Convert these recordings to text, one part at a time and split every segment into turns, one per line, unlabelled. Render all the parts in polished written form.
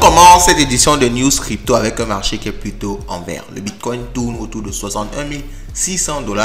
commence cette édition de News Crypto avec un marché qui est plutôt en vert. Le Bitcoin tourne autour de 61 600 $.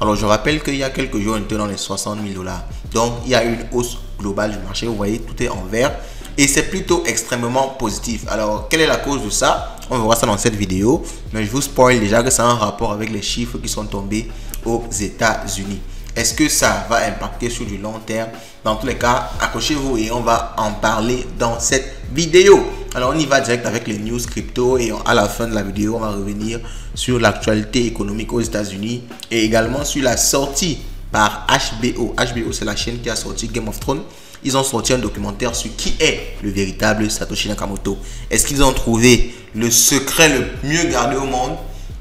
Alors, je rappelle qu'il y a quelques jours, on était dans les 60 000 $. Donc, il y a une hausse globale du marché. Vous voyez, tout est en vert. Et c'est plutôt extrêmement positif. Alors, quelle est la cause de ça? On va voir ça dans cette vidéo. Mais je vous spoil déjà que ça a un rapport avec les chiffres qui sont tombés aux États-Unis. Est-ce que ça va impacter sur du long terme? Dans tous les cas, accrochez-vous et on va en parler dans cette vidéo. Alors, on y va direct avec les news crypto et à la fin de la vidéo, on va revenir sur l'actualité économique aux États-Unis et également sur la sortie par HBO. HBO, c'est la chaîne qui a sorti Game of Thrones. Ils ont sorti un documentaire sur qui est le véritable Satoshi Nakamoto. Est-ce qu'ils ont trouvé le secret le mieux gardé au monde?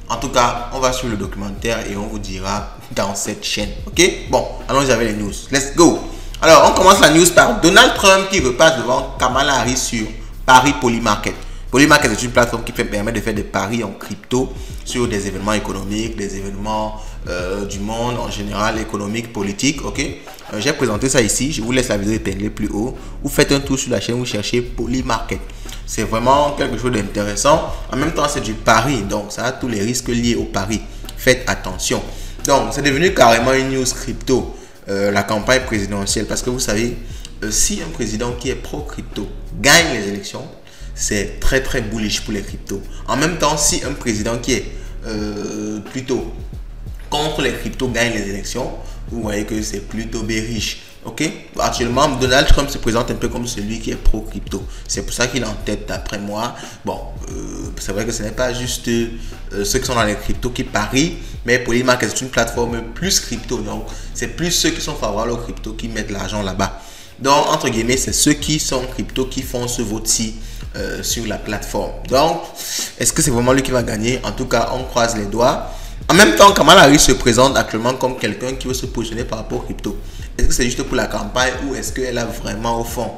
En tout cas, on va sur le documentaire et on vous dira dans cette chaîne. Ok? Bon, allons-y avec les news. Let's go! Alors, on commence la news par Donald Trump qui repasse devant Kamala Harris sur Paris Polymarket. Polymarket est une plateforme qui permet de faire des paris en crypto sur des événements économiques, des événements du monde en général, économique, politique. Ok? J'ai présenté ça ici. Je vous laisse la vidéo épinglée plus haut. Vous faites un tour sur la chaîne, vous cherchez Polymarket. C'est vraiment quelque chose d'intéressant. En même temps, c'est du pari. Donc, ça a tous les risques liés au pari. Faites attention. Donc, c'est devenu carrément une news crypto, la campagne présidentielle. Parce que vous savez, si un président qui est pro-crypto gagne les élections, c'est très très bullish pour les cryptos. En même temps, si un président qui est plutôt contre les cryptos gagne les élections, vous voyez que c'est plutôt bearish. Ok, actuellement Donald Trump se présente un peu comme celui qui est pro crypto. C'est pour ça qu'il est en tête d'après moi. Bon, c'est vrai que ce n'est pas juste ceux qui sont dans les cryptos qui parient, mais Polymarket c'est une plateforme plus crypto. Donc c'est plus ceux qui sont favorables aux cryptos qui mettent l'argent là-bas. Donc entre guillemets, c'est ceux qui sont crypto qui font ce vote-ci sur la plateforme. Donc est-ce que c'est vraiment lui qui va gagner? En tout cas, on croise les doigts. En même temps, Kamala Harris se présente actuellement comme quelqu'un qui veut se positionner par rapport aux cryptos. Est-ce que c'est juste pour la campagne ou est-ce qu'elle a vraiment au fond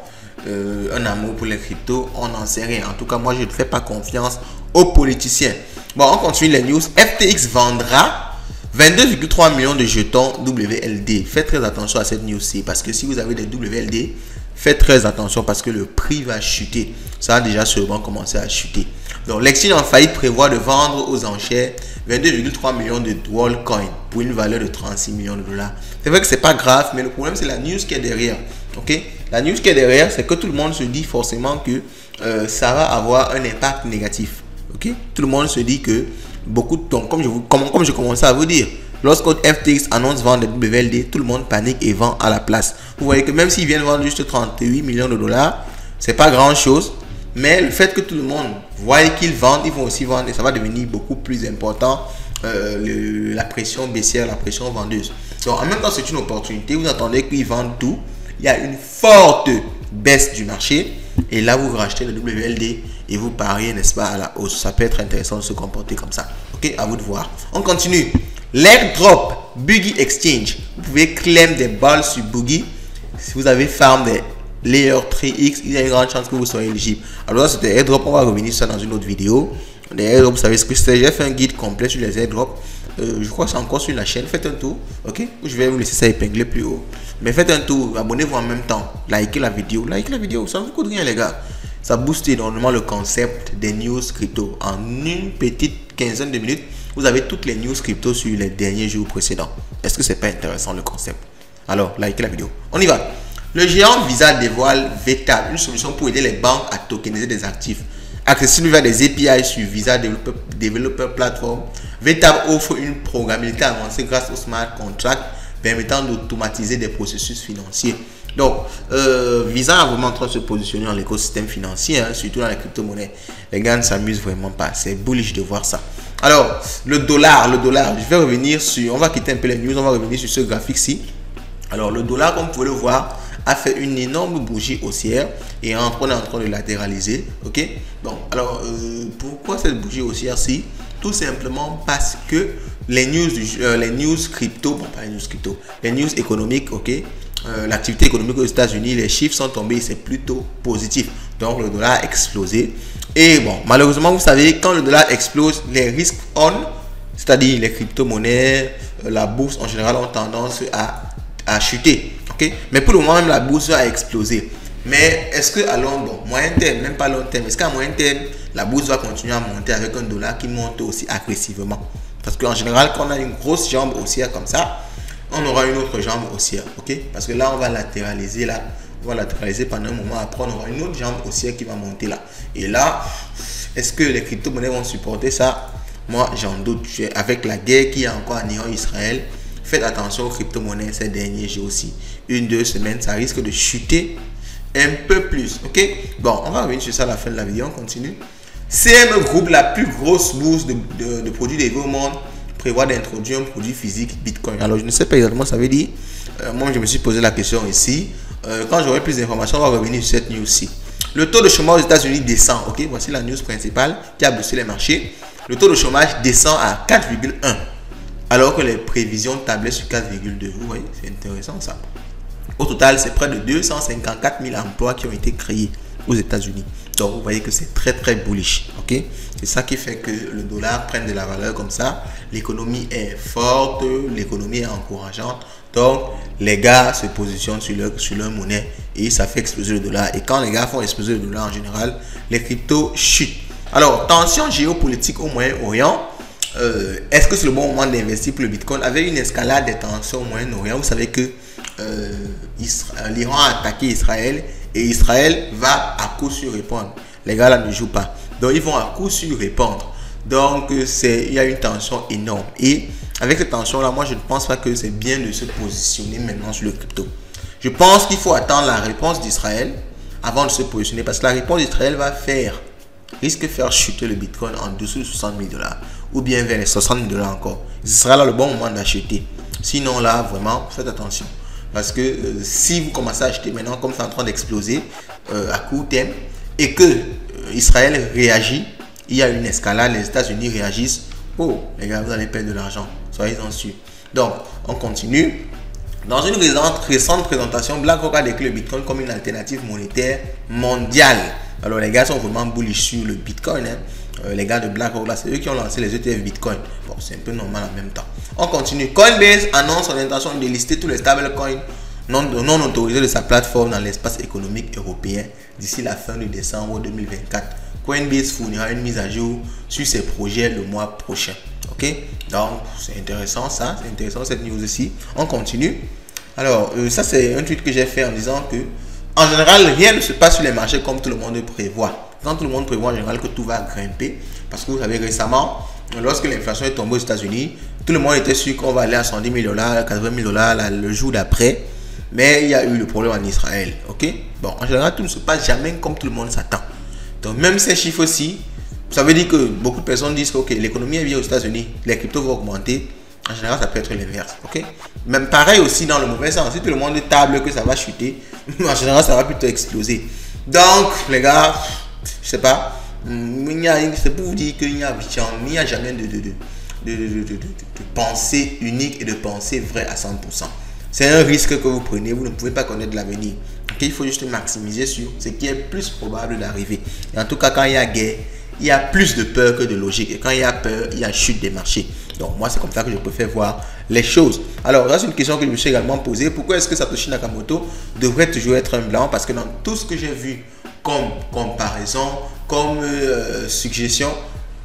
un amour pour les cryptos? On n'en sait rien. En tout cas, moi, je ne fais pas confiance aux politiciens. Bon, on continue les news. FTX vendra 22,3 millions de jetons WLD. Faites très attention à cette news-ci parce que si vous avez des WLD, faites très attention parce que le prix va chuter. Ça a déjà sûrement commencé à chuter. Donc, l'exchange en faillite prévoit de vendre aux enchères 22,3 millions de Worldcoin pour une valeur de 36 millions de $. C'est vrai que c'est pas grave, mais le problème c'est la news qui est derrière. Ok, la news qui est derrière, c'est que tout le monde se dit forcément que ça va avoir un impact négatif. Ok, tout le monde se dit que beaucoup de temps, comme je commençais à vous dire, lorsque FTX annonce vendre des WLD, tout le monde panique et vend à la place. Vous voyez que même s'ils viennent vendre juste 38 millions de $, c'est pas grand chose. Mais le fait que tout le monde voit qu'ils vendent, ils vont aussi vendre et ça va devenir beaucoup plus important, la pression baissière, la pression vendeuse. Donc en même temps, c'est une opportunité. Vous entendez qu'ils vendent tout. Il y a une forte baisse du marché et là, vous rachetez le WLD et vous pariez, n'est-ce pas, à la hausse. Ça peut être intéressant de se comporter comme ça. Ok, à vous de voir. On continue. L'airdrop Boogie Exchange. Vous pouvez claim des balles sur Boogie si vous avez farm des Layer 3X, il y a une grande chance que vous soyez éligible. Alors c'était airdrop, on va revenir sur ça dans une autre vidéo. Les airdrops, vous savez ce que c'est. J'ai fait un guide complet sur les airdrops. Je crois que c'est encore sur la chaîne. Faites un tour, ok? Je vais vous laisser ça épinglé plus haut. Mais faites un tour, abonnez-vous en même temps. Likez la vidéo, ça ne vous coûte rien les gars. Ça booste énormément le concept des news crypto. En une petite quinzaine de minutes, vous avez toutes les news crypto sur les derniers jours précédents. Est-ce que c'est pas intéressant le concept? Alors, likez la vidéo. On y va. Le géant Visa dévoile VTAB, une solution pour aider les banques à tokeniser des actifs. Accessible via des API sur Visa Developer Platform, VTAB offre une programmabilité avancée grâce au smart contract permettant d'automatiser des processus financiers. Donc, Visa est vraiment en train de se positionner dans l'écosystème financier, hein, surtout dans les crypto-monnaies. Les gars ne s'amusent vraiment pas. C'est bullish de voir ça. Alors, le dollar, je vais revenir sur, on va quitter un peu les news, on va revenir sur ce graphique-ci. Alors, le dollar, comme vous pouvez le voir, a fait une énorme bougie haussière et on est en train de latéraliser. Ok, donc alors pourquoi cette bougie haussière-ci? Tout simplement parce que les news crypto, bon pas les news crypto, les news économiques, ok, l'activité économique aux États-Unis, les chiffres sont tombés, c'est plutôt positif. Donc le dollar a explosé et bon, malheureusement vous savez, quand le dollar explose, les risques c'est-à-dire les crypto-monnaies, la bourse en général ont tendance à chuter. Okay? Mais pour le moment, même la bourse a explosé. Mais est-ce que à moyen terme, même pas long terme, est-ce qu'à moyen terme, la bourse va continuer à monter avec un dollar qui monte aussi agressivement? Parce qu'en général, quand on a une grosse jambe haussière comme ça, on aura une autre jambe haussière, ok? Parce que là, on va latéraliser là. On va latéraliser pendant un moment. Après, on aura une autre jambe haussière qui va monter là. Et là, est-ce que les crypto-monnaies vont supporter ça? Moi, j'en doute. Avec la guerre qui est encore en Iran-Israël, faites attention aux crypto-monnaies ces derniers jours aussi. 1-2 semaines, ça risque de chuter un peu plus, ok? Bon, on va revenir sur ça à la fin de la vidéo. On continue. CME Group, la plus grosse bourse de produits dérivés au monde, prévoit d'introduire un produit physique Bitcoin. Alors, je ne sais pas exactement ce que ça veut dire. Moi, je me suis posé la question ici. Quand j'aurai plus d'informations, on va revenir sur cette news-ci. Le taux de chômage aux États-Unis descend. Ok, voici la news principale qui a boosté les marchés. Le taux de chômage descend à 4,1 alors que les prévisions tablaient sur 4,2. Vous voyez, c'est intéressant ça. Au total, c'est près de 254 000 emplois qui ont été créés aux États-Unis. Donc, vous voyez que c'est très très bullish. Ok, c'est ça qui fait que le dollar prenne de la valeur comme ça. L'économie est forte, l'économie est encourageante. Donc, les gars se positionnent sur leur monnaie et ça fait exploser le dollar. Et quand les gars font exploser le dollar en général, les cryptos chutent. Alors, tension géopolitique au Moyen-Orient. Est-ce que c'est le bon moment d'investir pour le Bitcoin? Avec une escalade des tensions au Moyen-Orient, vous savez que l'Iran a attaqué Israël et Israël va à coup sûr répondre. Les gars là ne jouent pas. Donc, ils vont à coup sûr répondre. Donc, il y a une tension énorme. Et avec cette tension-là, moi, je ne pense pas que c'est bien de se positionner maintenant sur le crypto. Je pense qu'il faut attendre la réponse d'Israël avant de se positionner parce que la réponse d'Israël risque de faire chuter le Bitcoin en dessous de 60 000 $, ou bien vers les 60 000 $ encore. Ce sera là le bon moment d'acheter. Sinon, là, vraiment, faites attention. Parce que si vous commencez à acheter maintenant, comme c'est en train d'exploser à court terme, et que Israël réagit, il y a une escalade, les États-Unis réagissent, oh, les gars, vous allez perdre de l'argent. Soyez-en sûrs. Donc, on continue. Dans une récente présentation, BlackRock a déclaré le Bitcoin comme une alternative monétaire mondiale. Alors, les gars sont vraiment bullish sur le Bitcoin. Les gars de BlackRock, là, c'est eux qui ont lancé les ETF Bitcoin. Bon, c'est un peu normal en même temps. On continue. Coinbase annonce son intention de lister tous les stablecoins non autorisés de sa plateforme dans l'espace économique européen d'ici la fin de décembre 2024. Coinbase fournira une mise à jour sur ses projets le mois prochain. Ok, donc c'est intéressant ça, c'est intéressant cette news aussi. On continue. Alors, ça c'est un tweet que j'ai fait en disant que en général, rien ne se passe sur les marchés comme tout le monde prévoit. Quand tout le monde prévoit en général que tout va grimper, parce que vous savez récemment, lorsque l'inflation est tombée aux États-Unis, tout le monde était sûr qu'on va aller à 110 000 $, 80 000 $ le jour d'après. Mais il y a eu le problème en Israël. Ok, bon, en général, tout ne se passe jamais comme tout le monde s'attend. Donc, même ces chiffres-ci, ça veut dire que beaucoup de personnes disent que l'économie est bien aux États-Unis, les cryptos vont augmenter. En général, ça peut être l'inverse. Ok, même pareil aussi dans le mauvais sens. Si tout le monde table que ça va chuter, en général, ça va plutôt exploser. Donc, les gars, je sais pas, c'est pour vous dire qu'il n'y a jamais de pensée unique et de pensée vraie à 100%. C'est un risque que vous prenez, vous ne pouvez pas connaître l'avenir. Okay, il faut juste maximiser sur ce qui est plus probable d'arriver. Et en tout cas, quand il y a guerre, il y a plus de peur que de logique. Et quand il y a peur, il y a chute des marchés. Donc moi, c'est comme ça que je préfère voir les choses. Alors, là, c'est une question que je me suis également posée. Pourquoi est-ce que Satoshi Nakamoto devrait toujours être un blanc? Parce que dans tout ce que j'ai vu comme comparaison, comme suggestion,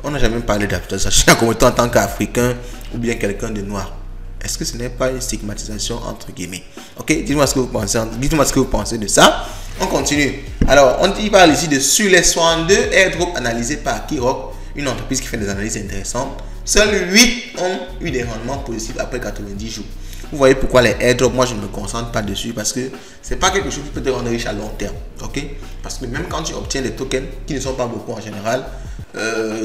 on n'a jamais parlé de Satoshi Nakamoto en tant qu'Africain ou bien quelqu'un de noir. Est-ce que ce n'est pas une stigmatisation entre guillemets? Ok, dites-moi ce que vous pensez. Dites-moi ce que vous pensez de ça. On continue. Alors, on parle ici de sur les 62 airdrops analysés par Keyrock, une entreprise qui fait des analyses intéressantes. Seuls 8 ont eu des rendements positifs après 90 jours. Vous voyez pourquoi les airdrops, moi je ne me concentre pas dessus parce que c'est pas quelque chose qui peut te rendre riche à long terme. Ok? Parce que même quand tu obtiens des tokens qui ne sont pas beaucoup en général,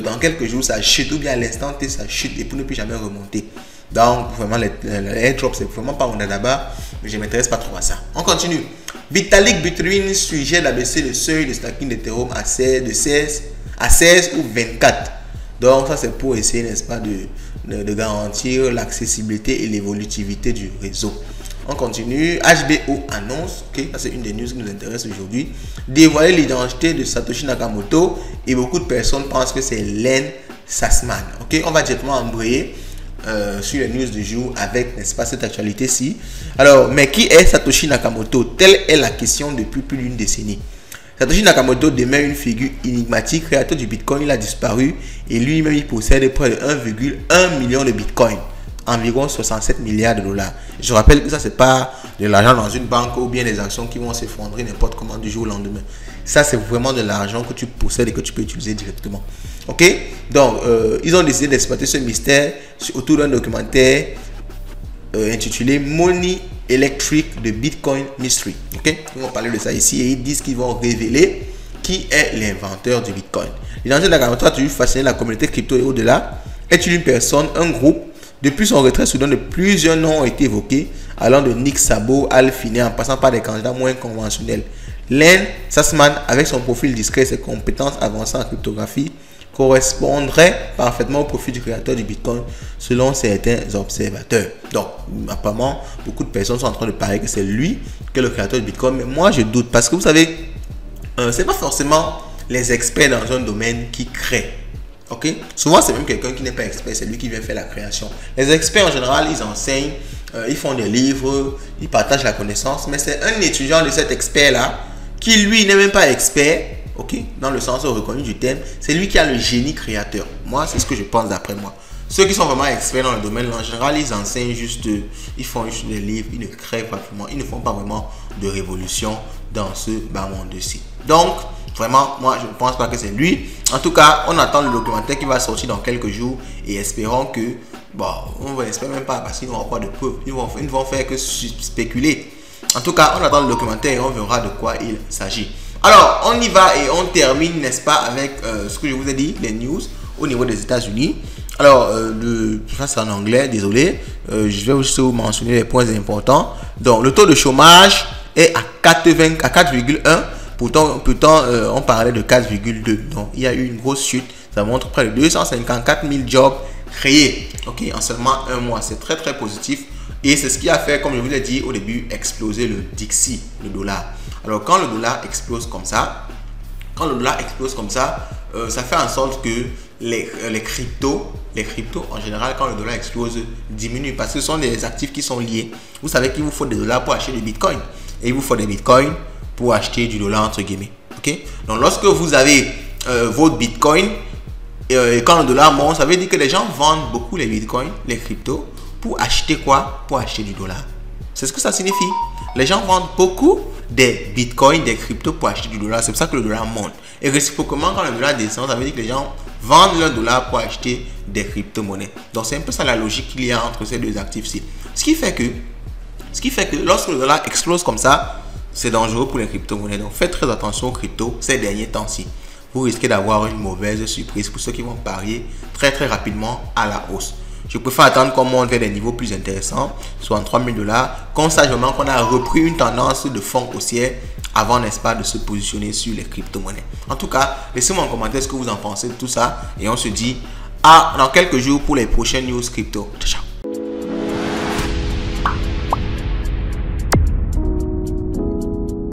dans quelques jours ça chute ou bien à l'instant T ça chute et pour ne plus jamais remonter. Donc vraiment les airdrops c'est vraiment pas mon dada, mais je ne m'intéresse pas trop à ça. On continue. Vitalik Buterin suggère d'abaisser le seuil de stacking d'Ethereum à 16 ou 24. Donc ça c'est pour essayer, n'est-ce pas, de garantir l'accessibilité et l'évolutivité du réseau. On continue. HBO annonce, ok, ça c'est une des news qui nous intéresse aujourd'hui, dévoiler l'identité de Satoshi Nakamoto et beaucoup de personnes pensent que c'est Len Sasman. Ok, on va directement embrayer. sur les news du jour avec, n'est-ce pas, cette actualité-ci. Alors, mais qui est Satoshi Nakamoto? Telle est la question depuis plus d'une décennie. Satoshi Nakamoto demeure une figure énigmatique, créateur du Bitcoin. Il a disparu et lui-même il possède près de 1,1 million de Bitcoin, environ 67 milliards de dollars. Je rappelle que ça, c'est pas de l'argent dans une banque ou bien des actions qui vont s'effondrer n'importe comment du jour au lendemain. Ça, c'est vraiment de l'argent que tu possèdes et que tu peux utiliser directement. Ok? Donc, ils ont décidé d'exploiter ce mystère autour d'un documentaire intitulé Money Electric de Bitcoin Mystery. Ok? Ils vont parler de ça ici et ils disent qu'ils vont révéler qui est l'inventeur du Bitcoin. L'inventeur Nakamoto a toujours fasciné la communauté crypto et au-delà. Est-il une personne, un groupe? Depuis son retrait soudain, plusieurs noms ont été évoqués, allant de Nick Szabo, Al Finney, en passant par des candidats moins conventionnels. Len Sassaman, avec son profil discret et ses compétences avancées en cryptographie, correspondrait parfaitement au profil du créateur du Bitcoin, selon certains observateurs. Donc, apparemment, beaucoup de personnes sont en train de parier que c'est lui qui est le créateur du Bitcoin, mais moi, je doute, parce que vous savez, c'est pas forcément les experts dans un domaine qui créent. Ok, souvent c'est même quelqu'un qui n'est pas expert, c'est lui qui vient faire la création. Les experts en général, ils enseignent, ils font des livres, ils partagent la connaissance, mais c'est un étudiant de cet expert là qui lui n'est même pas expert, ok, dans le sens reconnu du terme. C'est lui qui a le génie créateur. Moi, c'est ce que je pense d'après moi. Ceux qui sont vraiment experts dans le domaine, en général, ils enseignent juste, ils font juste des livres, ils ne créent pas vraiment, ils ne font pas vraiment de révolution dans ce bas monde-ci. Donc, vraiment, moi, je ne pense pas que c'est lui. En tout cas, on attend le documentaire qui va sortir dans quelques jours et espérons que, bon, on ne espère même pas parce qu'ils n'auront pas de preuves. Ils ne vont faire que spéculer. En tout cas, on attend le documentaire et on verra de quoi il s'agit. Alors, on y va et on termine, n'est-ce pas, avec ce que je vous ai dit, les news au niveau des États-Unis. Alors, ça c'est en anglais, désolé. Je vais juste vous mentionner les points importants. Donc, le taux de chômage est à 4,1. Pourtant, on parlait de 4,2. Donc, il y a eu une grosse chute. Ça montre près de 254 000 jobs créés, ok, en seulement un mois. C'est très, très positif. Et c'est ce qui a fait, comme je vous l'ai dit au début, exploser le DXY, le dollar. Alors, quand le dollar explose comme ça, ça fait en sorte que les cryptos en général, quand le dollar explose, diminuent parce que ce sont des actifs qui sont liés. Vous savez qu'il vous faut des dollars pour acheter du bitcoin et il vous faut des bitcoins pour acheter du dollar entre guillemets. Ok, donc lorsque vous avez votre bitcoin et quand le dollar monte, ça veut dire que les gens vendent beaucoup les bitcoins, les cryptos pour acheter quoi? Pour acheter du dollar. C'est ce que ça signifie. Les gens vendent beaucoup des bitcoins, des cryptos pour acheter du dollar. C'est pour ça que le dollar monte. Et réciproquement, quand le dollar descend, ça veut dire que les gens vendent leur dollar pour acheter des crypto-monnaies. Donc, c'est un peu ça la logique qu'il y a entre ces deux actifs-ci. Ce qui fait que lorsque le dollar explose comme ça, c'est dangereux pour les crypto-monnaies. Donc, faites très attention aux cryptos ces derniers temps-ci. Vous risquez d'avoir une mauvaise surprise pour ceux qui vont parier très très rapidement à la hausse. Je préfère attendre qu'on monte vers des niveaux plus intéressants, soit en 3000 $, qu'on sache vraiment qu'on a repris une tendance de fond haussière avant, n'est-ce pas, de se positionner sur les crypto-monnaies. En tout cas, laissez-moi en commentaire ce que vous en pensez de tout ça et on se dit à dans quelques jours pour les prochaines news crypto. Ciao, ciao.